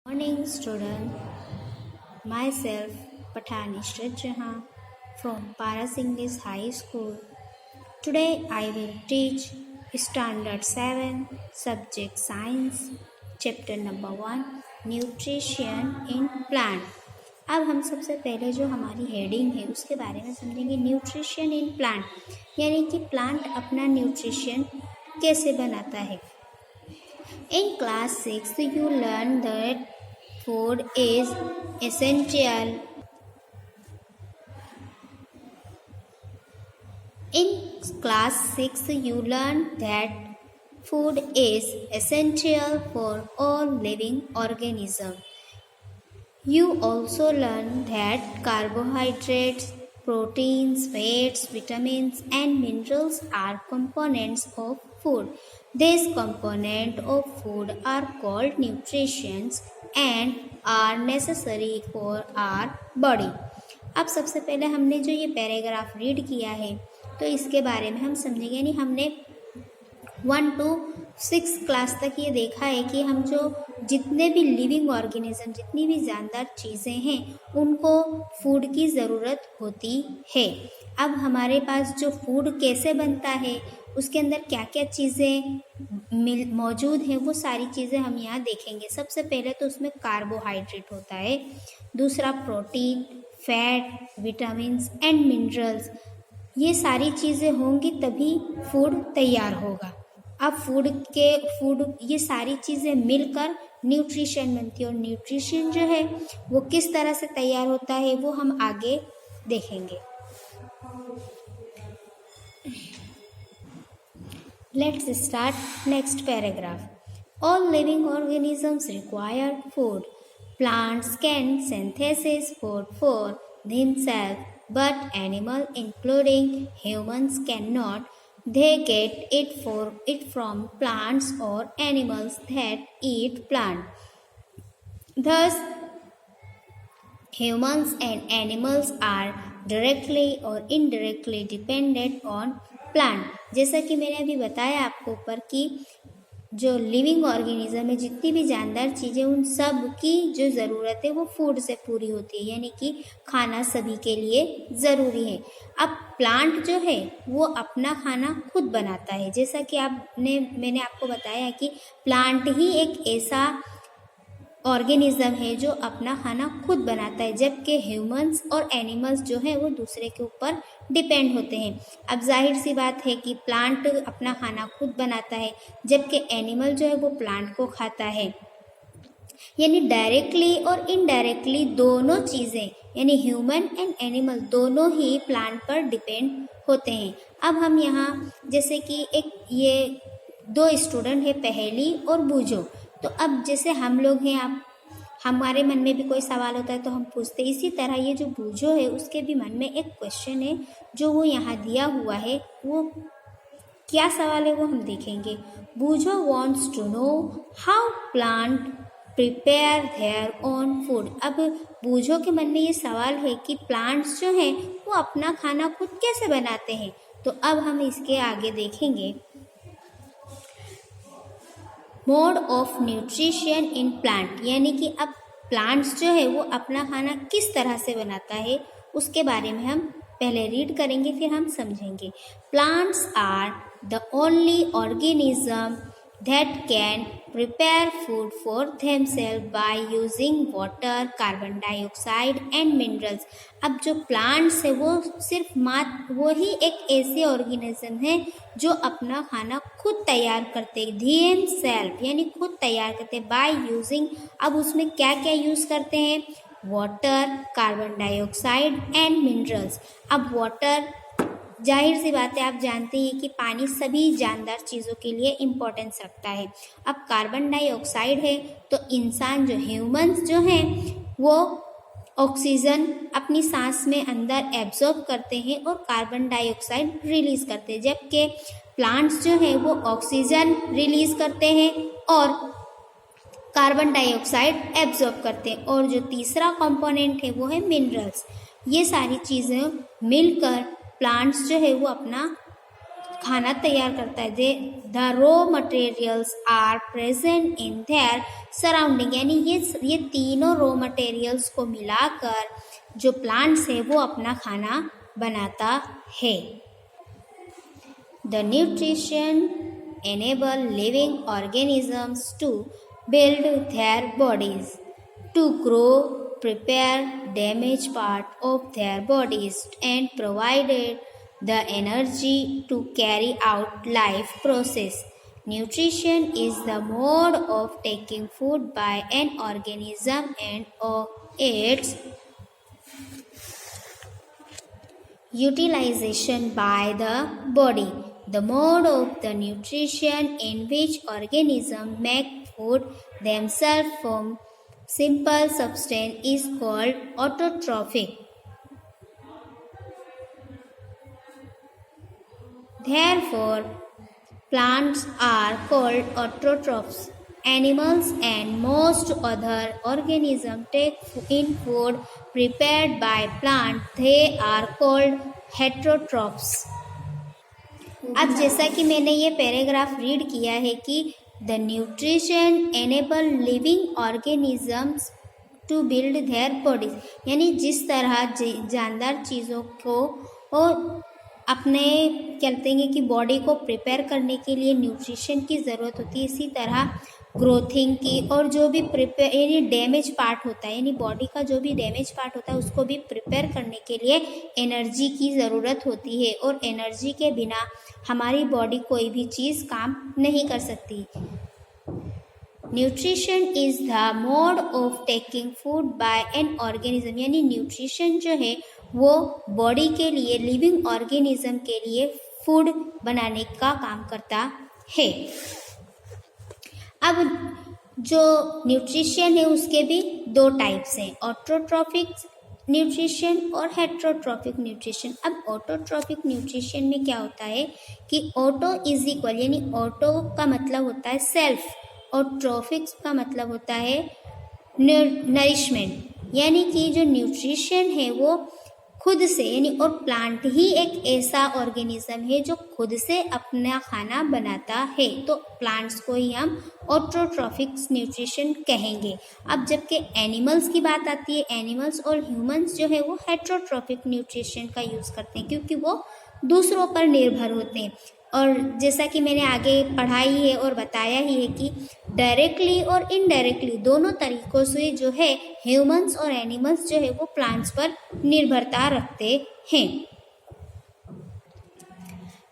Morning student, myself Pathan Ishrat Jahan from Paras English High School. Today I will teach Standard 7 Subject Science Chapter number 1 Nutrition in Plant. अब हम सबसे पहले जो हमारी heading है उसके बारे में समझेंगे न्यूट्रिशन इन प्लांट, यानी कि प्लांट अपना न्यूट्रिशन कैसे बनाता है. In class 6, you learn that food is essential. In class 6, you learn that food is essential for all living organisms. You also learn that carbohydrates, proteins, fats, vitamins, and minerals are components of food. These components of food are called nutrients and are necessary for our body. अब सबसे पहले हमने जो ये paragraph read किया है तो इसके बारे में हम समझेंगे, यानी हमने 1 to 6 क्लास तक ये देखा है कि हम जो जितने भी लिविंग ऑर्गेनिज्म, जितनी भी जानदार चीज़ें हैं उनको फूड की ज़रूरत होती है. अब हमारे पास जो फूड कैसे बनता है, उसके अंदर क्या क्या चीज़ें मौजूद हैं, वो सारी चीज़ें हम यहाँ देखेंगे. सबसे पहले तो उसमें कार्बोहाइड्रेट होता है, दूसरा protein, fat, vitamins and minerals. ये सारी चीज़ें होंगी तभी फूड तैयार होगा. अब ये सारी चीज़ें मिलकर न्यूट्रिशन बनती है, और न्यूट्रिशन जो है वो किस तरह से तैयार होता है वो हम आगे देखेंगे. Let's start next paragraph. All living organisms require food. Plants can synthesize food for themselves, but animals, including humans, cannot. They get it from plants or animals that eat plants. Thus, humans and animals are directly or indirectly dependent on plant. जैसा कि मैंने अभी बताया आपको ऊपर कि जो living organism है, जितनी भी जानदार चीज़ें, उन सब की जो ज़रूरत है वो फूड से पूरी होती है, यानी कि खाना सभी के लिए ज़रूरी है. अब प्लांट जो है वो अपना खाना खुद बनाता है. जैसा कि मैंने आपको बताया कि प्लांट ही एक ऐसा ऑर्गेनिज्म है जो अपना खाना खुद बनाता है, जबकि ह्यूमंस और एनिमल्स जो है वो दूसरे के ऊपर डिपेंड होते हैं. अब जाहिर सी बात है कि प्लांट अपना खाना खुद बनाता है, जबकि एनिमल जो है वो प्लांट को खाता है. यानी डायरेक्टली और इनडायरेक्टली दोनों चीज़ें, यानी ह्यूमन एंड एनिमल दोनों ही प्लांट पर डिपेंड होते हैं. अब हम यहाँ जैसे कि ये 2 स्टूडेंट है, पहेली और बूझो. तो अब जैसे हम लोग हैं, आप हमारे मन में भी कोई सवाल होता है तो हम पूछते हैं. इसी तरह ये जो बूझो है उसके भी मन में एक क्वेश्चन है जो वो यहाँ दिया हुआ है. वो क्या सवाल है वो हम देखेंगे. Boojho wants to know how plant prepare their own food. अब बूझो के मन में ये सवाल है कि प्लांट्स जो हैं वो अपना खाना खुद कैसे बनाते हैं. तो अब हम इसके आगे देखेंगे mode of nutrition in plant, यानी कि अब प्लांट्स जो है वो अपना खाना किस तरह से बनाता है उसके बारे में हम पहले रीड करेंगे, फिर हम समझेंगे. Plants are the only organism that can prepare food for themselves by using water, carbon dioxide and minerals. अब जो प्लांट्स है वो सिर्फ वो ही एक ऐसे ऑर्गेनिज्म है जो अपना खाना खुद तैयार करते हैं. themselves यानी खुद तैयार करते हैं. by using, अब उसमें क्या क्या यूज़ करते हैं? Water, carbon dioxide and minerals. अब वाटर, जाहिर सी बात है, आप जानते हैं कि पानी सभी जानदार चीज़ों के लिए इम्पोर्टेंस रखता है. अब कार्बन डाइऑक्साइड है तो इंसान जो ह्यूमंस जो हैं वो ऑक्सीजन अपनी सांस में अंदर एब्जॉर्ब करते हैं और कार्बन डाइऑक्साइड रिलीज़ करते हैं, जबकि प्लांट्स जो हैं वो ऑक्सीजन रिलीज़ करते हैं और कार्बन डाइऑक्साइड एब्जॉर्ब करते हैं. और जो तीसरा कंपोनेंट है वो है मिनरल्स. ये सारी चीज़ें मिलकर प्लांट्स जो है वो अपना खाना तैयार करता है। The raw materials are present in their surrounding, यानी ये तीनों रॉ मटेरियल्स को मिलाकर जो प्लांट्स है वो अपना खाना बनाता है। The nutrition enable living organisms to build their bodies, to grow, prepare damaged part of their bodies, and provided the energy to carry out life process. Nutrition is the mode of taking food by an organism and its utilization by the body. The mode of the nutrition in which organisms make food themselves from simple substance is called autotrophic. Therefore, plants are called autotrophs. Animals and most other organisms take in food prepared by plants. They are called heterotrophs. अब जैसा कि मैंने ये paragraph read किया है कि the nutrition enable living organisms to build their bodies, यानी जिस तरह जानदार चीज़ों को अपने कहते हैं कि बॉडी को प्रिपेयर करने के लिए न्यूट्रिशन की ज़रूरत होती है, इसी तरह ग्रोथिंग की और जो भी प्रिपेयर यानी डैमेज पार्ट होता है, यानी बॉडी का जो भी डैमेज पार्ट होता है उसको भी प्रिपेयर करने के लिए एनर्जी की ज़रूरत होती है, और एनर्जी के बिना हमारी बॉडी कोई भी चीज़ काम नहीं कर सकती। Nutrition is the mode of taking food by an organism, यानी न्यूट्रिशन जो है वो बॉडी के लिए, लिविंग ऑर्गेनिज्म के लिए फूड बनाने का काम करता है। अब जो न्यूट्रिशन है उसके भी दो टाइप्स हैं, ऑटोट्रॉफिक न्यूट्रिशन और हेट्रोट्रॉफिक न्यूट्रिशन। अब ऑटोट्रॉफिक न्यूट्रिशन में क्या होता है कि ऑटो इज इक्वल, यानी ऑटो का मतलब होता है सेल्फ और ट्रॉफिक का मतलब होता है नरिशमेंट, यानी कि जो न्यूट्रिशन है वो खुद से, यानी और प्लांट ही एक ऐसा ऑर्गेनिज्म है जो खुद से अपना खाना बनाता है, तो प्लांट्स को ही हम ऑटोट्रॉफिक न्यूट्रिशन कहेंगे। अब जबकि एनिमल्स की बात आती है, एनिमल्स और ह्यूमंस जो है वो हेट्रोट्रॉफिक न्यूट्रिशन का यूज़ करते हैं, क्योंकि वो दूसरों पर निर्भर होते हैं। और जैसा कि मैंने आगे पढ़ाई है और बताया ही है कि डायरेक्टली और इनडायरेक्टली दोनों तरीक़ों से जो है ह्यूमंस और एनिमल्स जो है वो प्लांट्स पर निर्भरता रखते हैं।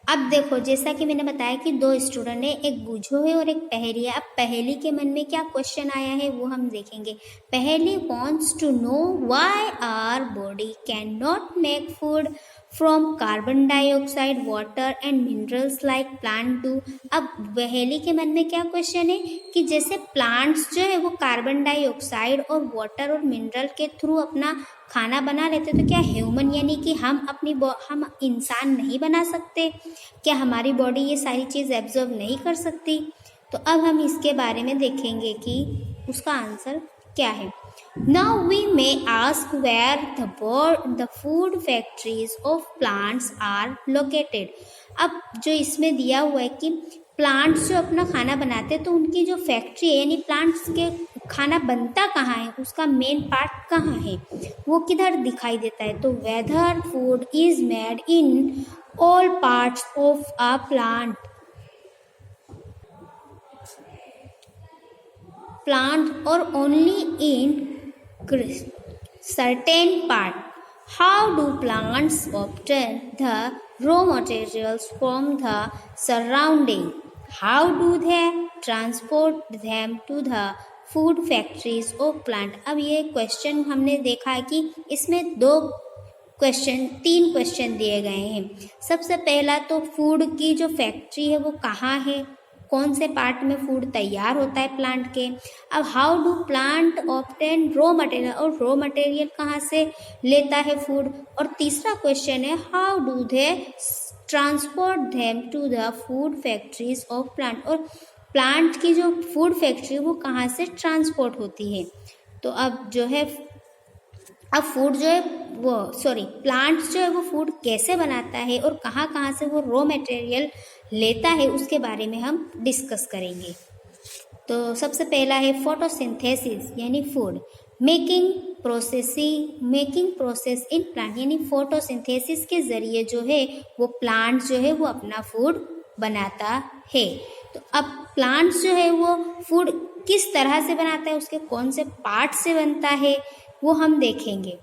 अब देखो, जैसा कि मैंने बताया कि दो स्टूडेंट है, एक बूझो है और एक पहेली है। अब पहेली के मन में क्या क्वेश्चन आया है वो हम देखेंगे। Paheli wants to know why our body can not make food from carbon dioxide, water and minerals like plant do. अब पहेली के मन में क्या क्वेश्चन है कि जैसे प्लांट्स जो है वो कार्बन डाइऑक्साइड और वाटर और मिनरल के थ्रू अपना खाना बना लेते, तो क्या ह्यूमन यानी कि हम इंसान नहीं बना सकते? क्या हमारी बॉडी ये सारी चीज़ एब्जॉर्ब नहीं कर सकती? तो अब हम इसके बारे में देखेंगे कि उसका आंसर क्या है। Now we may ask where the food factories of plants are located. अब जो इसमें दिया हुआ है कि प्लांट्स जो अपना खाना बनाते हैं तो उनकी जो फैक्ट्री है, यानी प्लांट्स के खाना बनता कहाँ है, उसका मेन पार्ट कहाँ है, वो किधर दिखाई देता है। तो whether food is made in all parts of a plant or only in certain part. How do plants obtain the raw materials from the surrounding? How do they transport them to the food factories of plant? अब ये question हमने देखा है कि इसमें तीन question दिए गए हैं। सबसे पहला तो फूड की जो फैक्ट्री है वो कहाँ है, कौन से पार्ट में फूड तैयार होता है प्लांट के। अब how do plant obtain raw material, और रॉ मटेरियल कहाँ से लेता है फूड। और तीसरा क्वेश्चन है how do they transport them to the food factories of plant, और प्लांट की जो फूड फैक्ट्री वो कहाँ से ट्रांसपोर्ट होती है। तो अब जो है अब फूड जो है प्लांट्स जो है वो फूड कैसे बनाता है और कहाँ कहाँ से वो रॉ मटेरियल लेता है उसके बारे में हम डिस्कस करेंगे। तो सबसे पहला है फोटोसिंथेसिस यानी food making process in plant, यानी फोटोसिंथेसिस के जरिए जो है वो प्लांट जो है वो अपना फूड बनाता है। तो अब प्लांट्स जो है वो फूड किस तरह से बनाता है, उसके कौन से पार्ट से बनता है वो हम देखेंगे।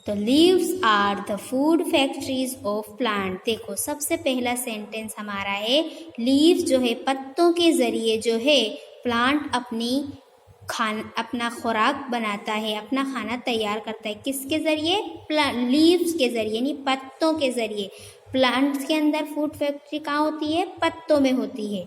तो leaves are the food factories of plant. देखो सबसे पहला सेंटेंस हमारा है लीव्स जो है पत्तों के जरिए जो है प्लांट अपना खुराक बनाता है, अपना खाना तैयार करता है। किसके जरिए? लीव्स के जरिए यानी पत्तों के जरिए। प्लांट्स के अंदर फूड फैक्ट्री कहाँ होती है? पत्तों में होती है।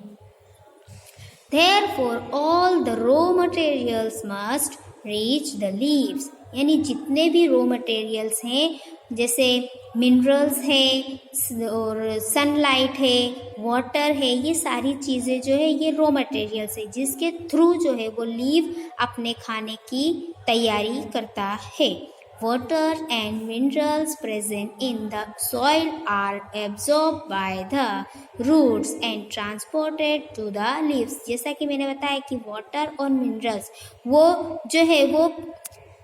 Therefore all the raw materials must reach the leaves, यानी जितने भी रॉ मटेरियल्स हैं जैसे मिनरल्स है और सनलाइट है, वाटर है, ये सारी चीज़ें जो है ये रॉ मटेरियल्स है जिसके थ्रू जो है वो लीव अपने खाने की तैयारी करता है। Water and minerals present in the soil are absorbed by the roots and transported to the leaves। जैसा कि मैंने बताया कि वाटर और मिनरल्स वो जो है वो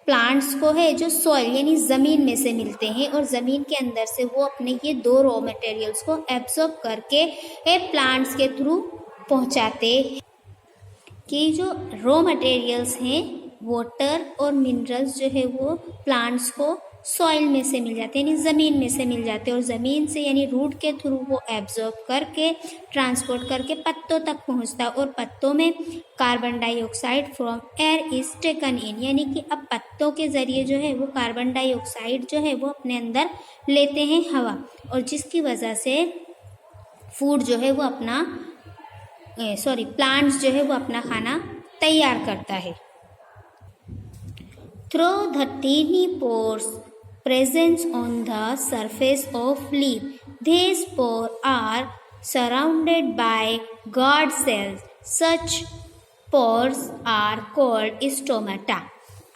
प्लांट्स को है जो सॉइल यानी ज़मीन में से मिलते हैं और ज़मीन के अंदर से वो अपने ये दो रॉ मटेरियल्स को एब्जॉर्ब करके प्लांट्स के थ्रू पहुंचाते हैं। कि जो रॉ मटेरियल्स हैं वाटर और मिनरल्स जो है वो प्लांट्स को सॉइल में से मिल जाते हैं यानी ज़मीन में से मिल जाते हैं और ज़मीन से यानी रूट के थ्रू वो एब्जॉर्ब करके ट्रांसपोर्ट करके पत्तों तक पहुंचता है और पत्तों में carbon dioxide from air is taken in, यानी कि अब पत्तों के ज़रिए जो है वो कार्बन डाइऑक्साइड जो है वो अपने अंदर लेते हैं हवा, और जिसकी वजह से फूड जो है वो अपना प्लांट्स जो है वो अपना खाना तैयार करता है। Through the tiny pores present on the surface of leaf, these pores are surrounded by guard cells. Such pores are called stomata।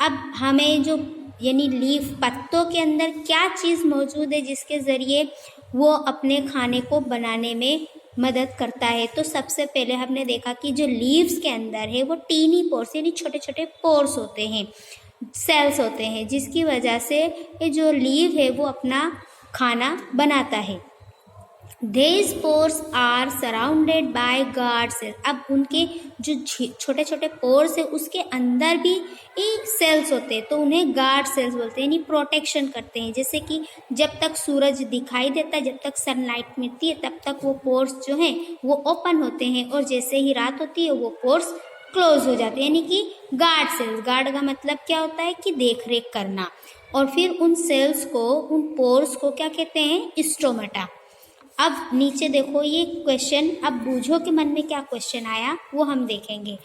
अब हमें जो यानी लीफ पत्तों के अंदर क्या चीज़ मौजूद है जिसके ज़रिए वो अपने खाने को बनाने में मदद करता है। तो सबसे पहले हमने देखा कि जो लीव्स के अंदर है वो टीनी पोर्स यानी छोटे छोटे पोर्स होते हैं, सेल्स होते हैं, जिसकी वजह से ये जो लीव है वो अपना खाना बनाता है। These pores are surrounded by guard cells। अब उनके जो छोटे छोटे पोर्स है उसके अंदर भी सेल्स होते हैं तो उन्हें गार्ड सेल्स बोलते हैं, यानी प्रोटेक्शन करते हैं। जैसे कि जब तक सूरज दिखाई देता है, जब तक सनलाइट मिलती है तब तक वो पोर्स जो हैं वो ओपन होते हैं और जैसे ही रात होती है वो पोर्स क्लोज हो जाते हैं, यानी कि गार्ड सेल्स। गार्ड का मतलब क्या होता है कि देख रेख करना, और फिर उन सेल्स को उन पोर्स को क्या कहते हैं? स्टोमेटा। अब नीचे देखो ये क्वेश्चन, अब बूझो के मन में क्या क्वेश्चन आया वो हम देखेंगे।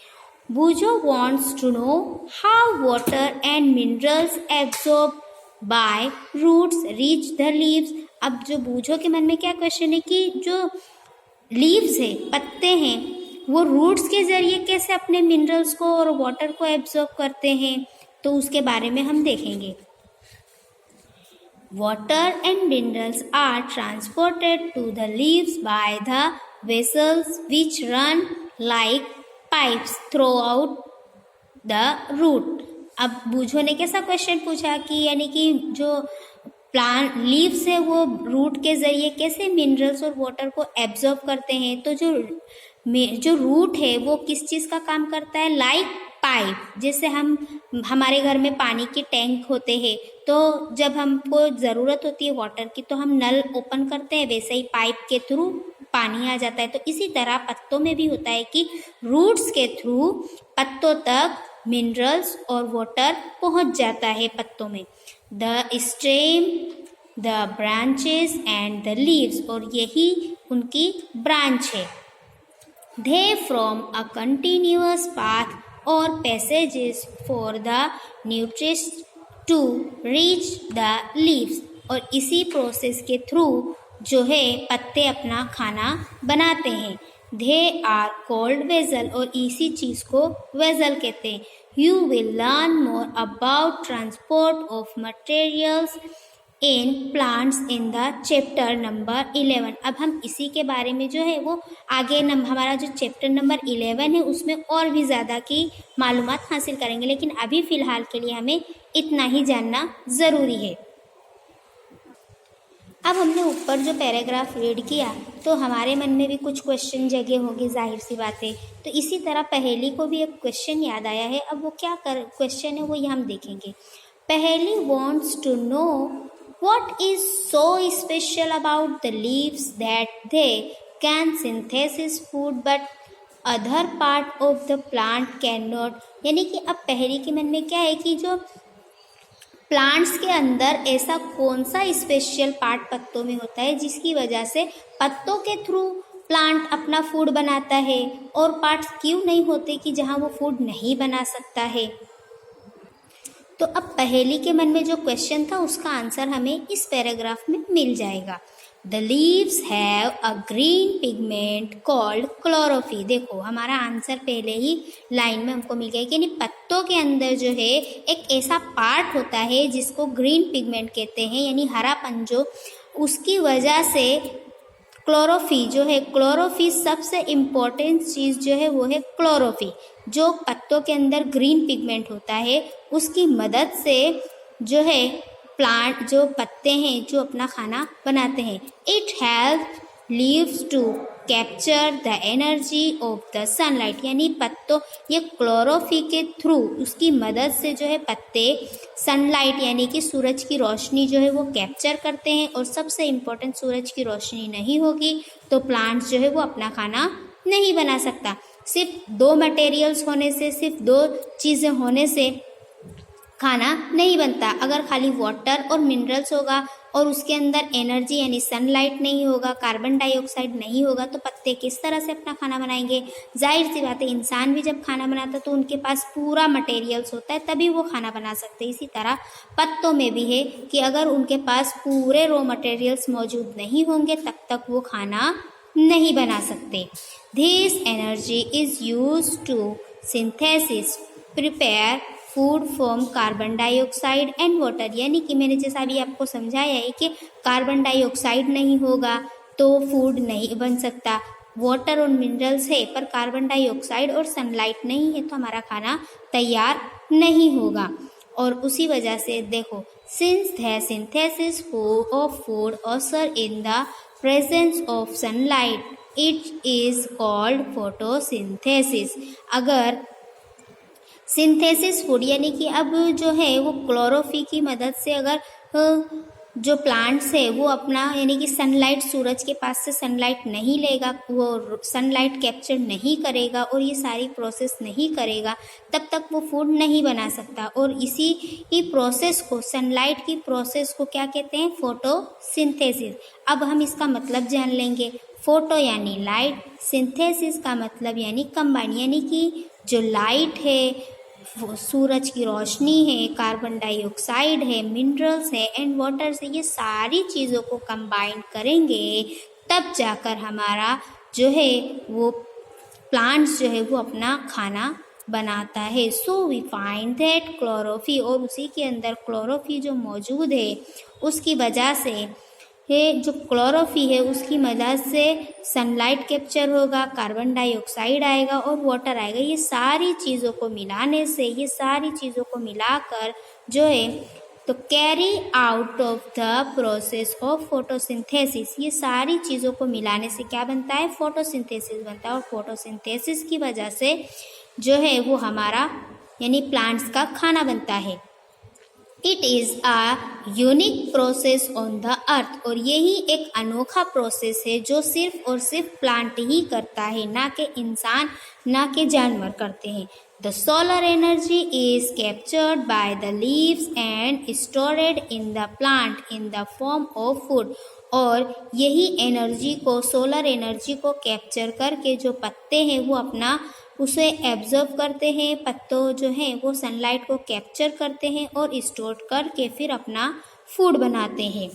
बूझो wants to know how water and minerals absorbed by roots reach the leaves। अब जो बूझो के मन में क्या क्वेश्चन है कि जो लीव्स है, पत्ते हैं, वो रूट्स के जरिए कैसे अपने मिनरल्स को और वाटर को एब्जॉर्ब करते हैं, तो उसके बारे में हम देखेंगे। Water and minerals are transported to the leaves by the vessels which run like pipes throughout the root। अब बूझो ने कैसा क्वेश्चन पूछा कि यानी कि जो प्लांट लीव्स है वो रूट के जरिए कैसे मिनरल्स और वाटर को एब्जॉर्ब करते हैं। तो जो रूट है वो किस चीज़ का काम करता है? Like pipe. जैसे हमारे घर में पानी के टैंक होते हैं तो जब हमको ज़रूरत होती है वाटर की तो हम नल ओपन करते हैं, वैसे ही पाइप के थ्रू पानी आ जाता है। तो इसी तरह पत्तों में भी होता है कि रूट्स के थ्रू पत्तों तक मिनरल्स और वाटर पहुंच जाता है पत्तों में। The stem, the branches and the leaves, और यही उनकी ब्रांच है। They form a continuous path और passages for the nutrients to reach the leaves, और इसी प्रोसेस के थ्रू जो है पत्ते अपना खाना बनाते हैं। दे आर कॉल्ड वेजल, और इसी चीज़ को वेजल कहते हैं। You will learn more about transport of materials in plants in the chapter number 11। अब हम इसी के बारे में जो है वो आगे हमारा जो चैप्टर नंबर 11 है उसमें और भी ज़्यादा की मालूमात हासिल करेंगे, लेकिन अभी फ़िलहाल के लिए हमें इतना ही जानना ज़रूरी है। अब हमने ऊपर जो पैराग्राफ रीड किया तो हमारे मन में भी कुछ क्वेश्चन जगे होंगे, जाहिर सी बात है। तो इसी तरह पहेली को भी एक क्वेश्चन याद आया है। अब वो क्या क्वेश्चन है वो ये हम देखेंगे। Paheli wants to know what is so special about the leaves that they can synthesis food but other part of the plant can not. यानी कि अब पहेली के मन में क्या है कि जो प्लांट्स के अंदर ऐसा कौन सा स्पेशल पार्ट पत्तों में होता है जिसकी वजह से पत्तों के थ्रू प्लांट अपना फूड बनाता है, और पार्ट्स क्यों नहीं होते कि जहाँ वो फूड नहीं बना सकता है। तो अब पहेली के मन में जो क्वेश्चन था उसका आंसर हमें इस पैराग्राफ में मिल जाएगा। The leaves have a green pigment called chlorophyll। देखो हमारा आंसर पहले ही लाइन में हमको मिल गया कि यानी पत्तों के अंदर जो है एक ऐसा पार्ट होता है जिसको ग्रीन पिगमेंट कहते हैं, यानी हरापन जो, उसकी वजह से क्लोरोफिल जो है, क्लोरोफिल सबसे इम्पोर्टेंट चीज़ जो है वो है क्लोरोफिल, जो पत्तों के अंदर ग्रीन पिगमेंट होता है उसकी मदद से जो है प्लांट जो पत्ते हैं जो अपना खाना बनाते हैं। It help leaves to capture the energy of the sunlight. यानी पत्तों ये क्लोरोफिल के थ्रू उसकी मदद से जो है पत्ते सनलाइट यानी कि सूरज की रोशनी जो है वो कैप्चर करते हैं, और सबसे इम्पोर्टेंट सूरज की रोशनी नहीं होगी तो प्लांट्स जो है वो अपना खाना नहीं बना सकता। सिर्फ दो मटेरियल्स होने से, सिर्फ दो चीज़ें होने से खाना नहीं बनता। अगर खाली वाटर और मिनरल्स होगा और उसके अंदर एनर्जी यानी सनलाइट नहीं होगा, कार्बन डाइऑक्साइड नहीं होगा, तो पत्ते किस तरह से अपना खाना बनाएंगे। जाहिर सी बात है इंसान भी जब खाना बनाता है तो उनके पास पूरा मटेरियल्स होता है तभी वो खाना बना सकते हैं। इसी तरह पत्तों में भी है कि अगर उनके पास पूरे रॉ मटेरियल्स मौजूद नहीं होंगे तब तक वो खाना नहीं बना सकते। This energy is use to synthesis prepare food from carbon dioxide and water. यानी कि मैंने जैसा अभी आपको समझाया है कि कार्बन डाइऑक्साइड नहीं होगा तो फूड नहीं बन सकता, वाटर और मिनरल्स है पर कार्बन डाइऑक्साइड और सनलाइट नहीं है तो हमारा खाना तैयार नहीं होगा। और उसी वजह से देखो, since the synthesis of food ऑसर in the presence of sunlight it is called photosynthesis. अगर सिंथेसिस फूड यानी कि अब जो है वो क्लोरोफिल की मदद से अगर जो प्लांट्स है वो अपना यानी कि सनलाइट, सूरज के पास से सनलाइट नहीं लेगा, वो सनलाइट कैप्चर नहीं करेगा और ये सारी प्रोसेस नहीं करेगा तब तक वो फूड नहीं बना सकता। और इसी ही प्रोसेस को, सनलाइट की प्रोसेस को क्या कहते हैं, फोटोसिंथेसिस। अब हम इसका मतलब जान लेंगे। फोटो यानी लाइट, सिंथेसिस का मतलब यानी कंबाइन, यानी कि जो लाइट है, सूरज की रोशनी है, कार्बन डाइऑक्साइड है, मिनरल्स है एंड वाटर से, ये सारी चीज़ों को कंबाइन करेंगे तब जाकर हमारा जो है वो प्लांट्स जो है वो अपना खाना बनाता है। So we find that chlorophyll, और उसी के अंदर क्लोरोफिल जो मौजूद है उसकी वजह से जो क्लोरोफिल है उसकी मदद से सनलाइट कैप्चर होगा, कार्बन डाइऑक्साइड आएगा और वाटर आएगा। ये सारी चीज़ों को मिलाने से, ये सारी चीज़ों को मिलाकर जो है तो carry out of the process of photosynthesis, ये सारी चीज़ों को मिलाने से क्या बनता है, फोटोसिंथेसिस बनता है। और फोटोसिंथेसिस की वजह से जो है वो हमारा यानी प्लांट्स का खाना बनता है। It is a unique process on the earth, और यही एक अनोखा प्रोसेस है जो सिर्फ और सिर्फ प्लांट ही करता है, ना कि इंसान, ना कि जानवर करते हैं। The solar energy is captured by the leaves and stored in the plant in the form of food, और यही एनर्जी को, सोलर एनर्जी को कैप्चर करके जो पत्ते हैं वो अपना उसे एब्जॉर्ब करते हैं, पत्तों जो हैं वो सनलाइट को कैप्चर करते हैं और स्टोर करके फिर अपना फूड बनाते हैं।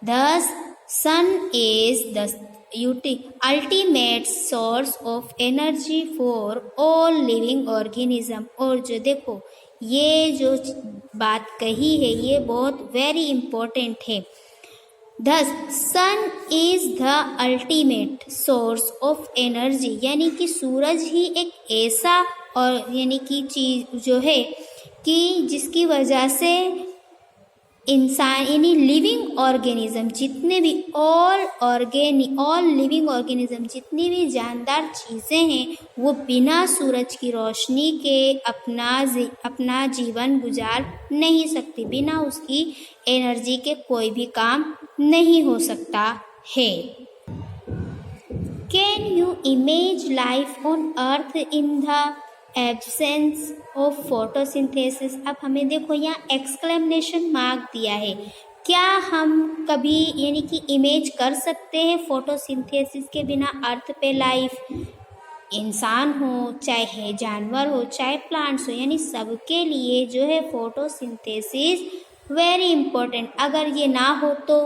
Thus, sun is the ultimate source of energy for all living organism. और जो देखो ये जो बात कही है ये बहुत वेरी इंपॉर्टेंट है। Thus, sun is the ultimate source of energy, यानी कि सूरज ही एक ऐसा और यानी कि चीज जो है कि जिसकी वजह से इंसान यानी लिविंग ऑर्गेनिज्म जितने भी ऑल लिविंग ऑर्गेनिज्म जितनी भी जानदार चीज़ें हैं वो बिना सूरज की रोशनी के अपना जीवन गुजार नहीं सकती। बिना उसकी एनर्जी के कोई भी काम नहीं हो सकता है। Can you image life on earth in the absence of photosynthesis. अब हमें देखो यहाँ एक्सक्लेमेशन मार्क दिया है। क्या हम कभी यानी कि इमेज कर सकते हैं फोटोसिंथेसिस के बिना अर्थ पे लाइफ? इंसान हो चाहे जानवर हो चाहे प्लांट्स हो, यानी सबके लिए जो है फोटोसिंथेसिस वेरी इंपॉर्टेंट। अगर ये ना हो तो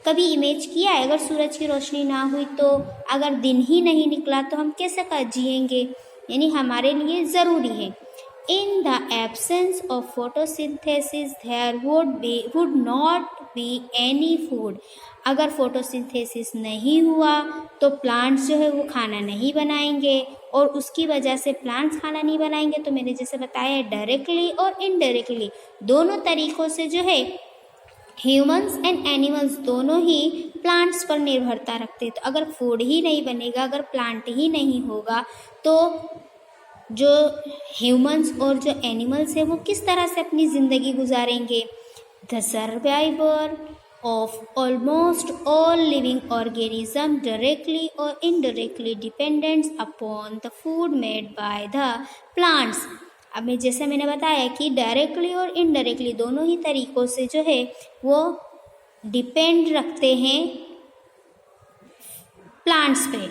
कभी इमेज किया है? अगर सूरज की रोशनी ना हुई तो, अगर दिन ही नहीं निकला तो हम कैसे जिएंगे? यानी हमारे लिए ज़रूरी है। In the absence of photosynthesis there would not be any food. अगर फोटोसिंथेसिस नहीं हुआ तो प्लांट्स जो है वो खाना नहीं बनाएंगे, और उसकी वजह से प्लांट्स खाना नहीं बनाएंगे तो मैंने जैसे बताया डायरेक्टली और इनडायरेक्टली दोनों तरीक़ों से जो है ह्यूमंस एंड एनिमल्स दोनों ही प्लांट्स पर निर्भरता रखते हैं। तो अगर फूड ही नहीं बनेगा, अगर प्लांट ही नहीं होगा तो जो ह्यूमंस और जो एनिमल्स है वो किस तरह से अपनी ज़िंदगी गुजारेंगे? The survival of almost all living organism directly और indirectly dependents upon the food made by the plants. अब मैं जैसे मैंने बताया कि डायरेक्टली और इनडायरेक्टली दोनों ही तरीक़ों से जो है वो डिपेंड रखते हैं प्लांट्स पे।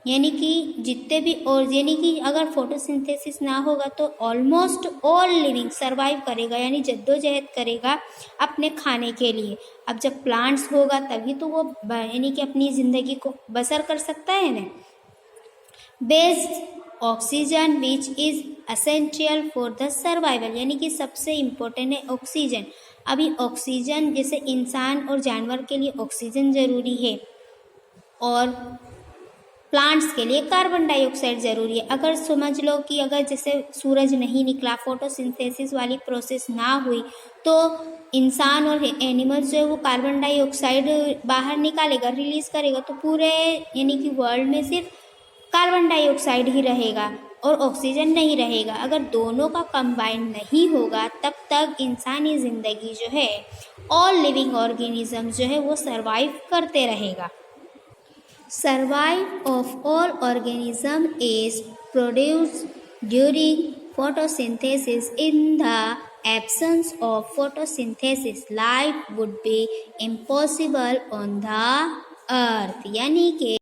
यानी कि जितने भी और यानी कि अगर फोटोसिंथेसिस ना होगा तो ऑलमोस्ट ऑल लिविंग सर्वाइव करेगा, यानी जद्दोजहद करेगा अपने खाने के लिए। अब जब प्लांट्स होगा तभी तो वो यानी कि अपनी ज़िंदगी को बसर कर सकता है ना। Based oxygen which is essential for the survival, यानी कि सबसे इम्पोर्टेंट है ऑक्सीजन। अभी ऑक्सीजन जैसे इंसान और जानवर के लिए ऑक्सीजन ज़रूरी है और प्लांट्स के लिए कार्बन डाइऑक्साइड ज़रूरी है। अगर समझ लो कि अगर जैसे सूरज नहीं निकला, फोटोसिंथेसिस वाली प्रोसेस ना हुई तो इंसान और एनिमल्स जो है वो कार्बन डाइऑक्साइड बाहर निकालेगा, रिलीज़ करेगा, तो पूरे यानी कि वर्ल्ड में सिर्फ कार्बन डाइऑक्साइड ही रहेगा और ऑक्सीजन नहीं रहेगा। अगर दोनों का कंबाइन नहीं होगा तब तक इंसानी ज़िंदगी जो है ऑल लिविंग ऑर्गेनिज्म जो है वो सर्वाइव करते रहेगा। Survival of all organisms is produced during photosynthesis. In the absence of photosynthesis, life would be impossible on the earth. यानी कि